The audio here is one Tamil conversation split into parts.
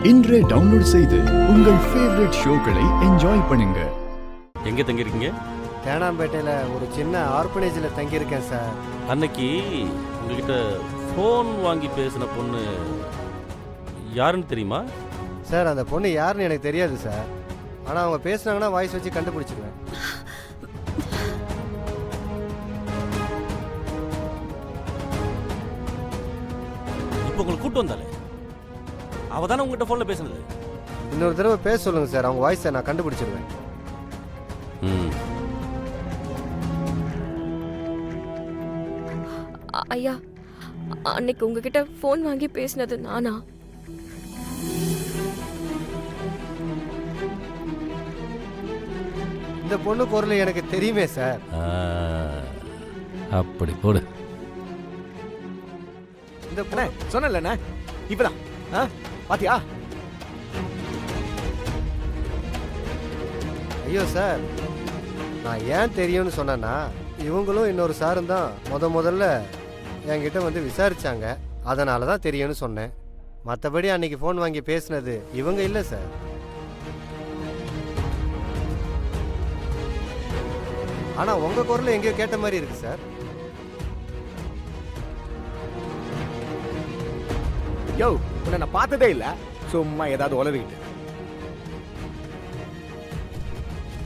இன்றே டவுன்லோட் செய்து உங்கள் ஃபேவரட் ஷோக்களை என்ஜாய் பண்ணுங்க. எங்க தங்கியிருக்கீங்க? தேனாம்பேட்டையில் ஒரு சின்ன ஆர்பனேஜில் தங்கியிருக்கேன் சார். அன்னைக்கு உங்ககிட்ட ஃபோன் வாங்கி பேசின பொண்ணு யாருன்னு தெரியுமா? சார் அந்த பொண்ணு யாருன்னு எனக்கு தெரியாது சார். ஆனால் அவங்க பேசுனாங்கன்னா வாய்ஸ் வச்சு கண்டுபிடிச்சிடுவேன். இப்போ உங்களை கூட்டு வந்தாலே அவ தானே உங்ககிட்ட ஃபோனில் பேசுனது. இன்னொரு தடவை பேச சொல்லுங்க சார், அவங்க வாய்ஸை நான் கண்டுபிடிச்சிடுவேன். ஐயா, அன்னைக்கு உங்ககிட்ட ஃபோன் வாங்கி பேசினது நானா? இந்த பொண்ணு குரல் எனக்கு தெரியுமே சார். அப்படி போடு. இந்த பொண்ணு சொன்னல இப்பதான் பாத்தியா? ஐயோ சார், நான் ஏன் தெரியும்னு சொன்னேன்னா இவங்களும் இன்னொரு சாரும் தான் முதல்ல என்கிட்ட வந்து விசாரிச்சாங்க. அதனால தான் தெரியும்னு சொன்னேன். மற்றபடி அன்னைக்கு ஃபோன் வாங்கி பேசினது இவங்க இல்லை சார். ஆனால் உங்கள் குரல் எங்கேயோ கேட்ட மாதிரி இருக்கு சார். யோ, உன்னை நான் பார்த்ததே இல்லை, சும்மா ஏதாவது உளறிக்கிட்டு.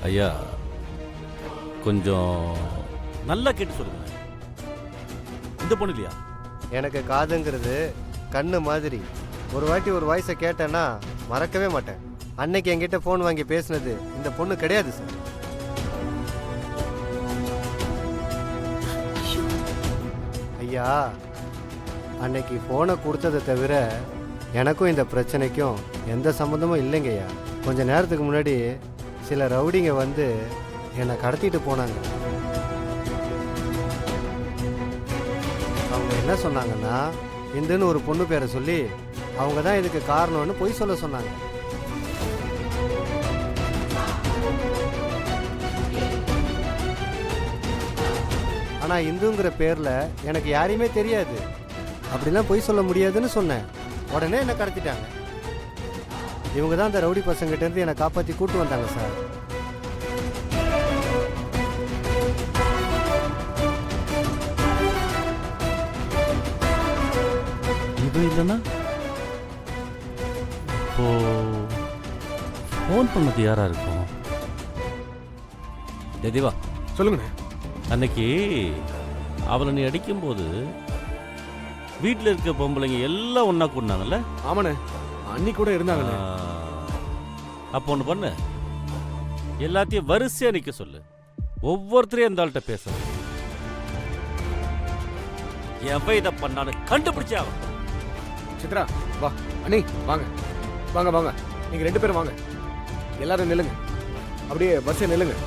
ஐயா, கொஞ்சம் நல்லா கேட்டு சொல்லுங்க. இந்த பொண்ணு இல்லையா? எனக்கு காதுங்கிறது கண்ணு மாதிரி. ஒரு வாட்டி ஒரு வாய்ஸை கேட்டேன்னா மறக்கவே மாட்டேன். அன்னைக்கு என்கிட்ட ஃபோன் வாங்கி பேசினது இந்த பொண்ணு கிடையாது சார். ஐயா, அன்னைக்கு ஃபோனை கொடுத்ததை தவிர எனக்கும் இந்த பிரச்சனைக்கும் எந்த சம்மந்தமும் இல்லைங்க ஐயா. கொஞ்ச நேரத்துக்கு முன்னாடி சில ரவுடிங்க வந்து என்னை கடத்திட்டு போனாங்க. அவங்க என்ன சொன்னாங்கன்னா, இந்துன்னு ஒரு பொண்ணு பேரை சொல்லி அவங்க தான் இதுக்கு காரணம்னு பொய் சொல்ல சொன்னாங்க. ஆனால் இந்துங்கிற பேரில் எனக்கு யாரையுமே தெரியாது, அப்படிலாம் பொய் சொல்ல முடியாதுன்னு சொன்னேன். உடனே என்னை கடத்திட்டாங்க. இவங்க தான் அந்த ரவுடி பசங்கிட்டேருந்து என்னை காப்பாற்றி கூட்டு வந்தாங்க சார். இது இல்லைன்னா இப்போ ஃபோன் பண்ணது யாரா இருக்கும்? தேவா சொல்லுங்கண்ணே. அன்னைக்கு அவளை நீ அடிக்கும்போது வீட்டில் இருக்க பொம்பளைங்க எல்லாம் ஒன்றா கூடினாங்கல்ல? ஆமாண்ணே, அன்னைக்கு கூட இருந்தாங்கண்ணே. அப்போ ஒன்று பண்ணு, எல்லாத்தையும் வரிசையாக நிற்க சொல்லு. ஒவ்வொருத்தரையும் அந்த ஆள்கிட்ட பேச எவன் இதை பண்ணான்னு கண்டுபிடிச்சே ஆகும். சித்ரா வா. அண்ணி வாங்க வாங்க வாங்க, நீங்க 2 பேரும் வாங்க. எல்லாரும் நில்லுங்க, அப்படியே பஸ்ஸை நில்லுங்க.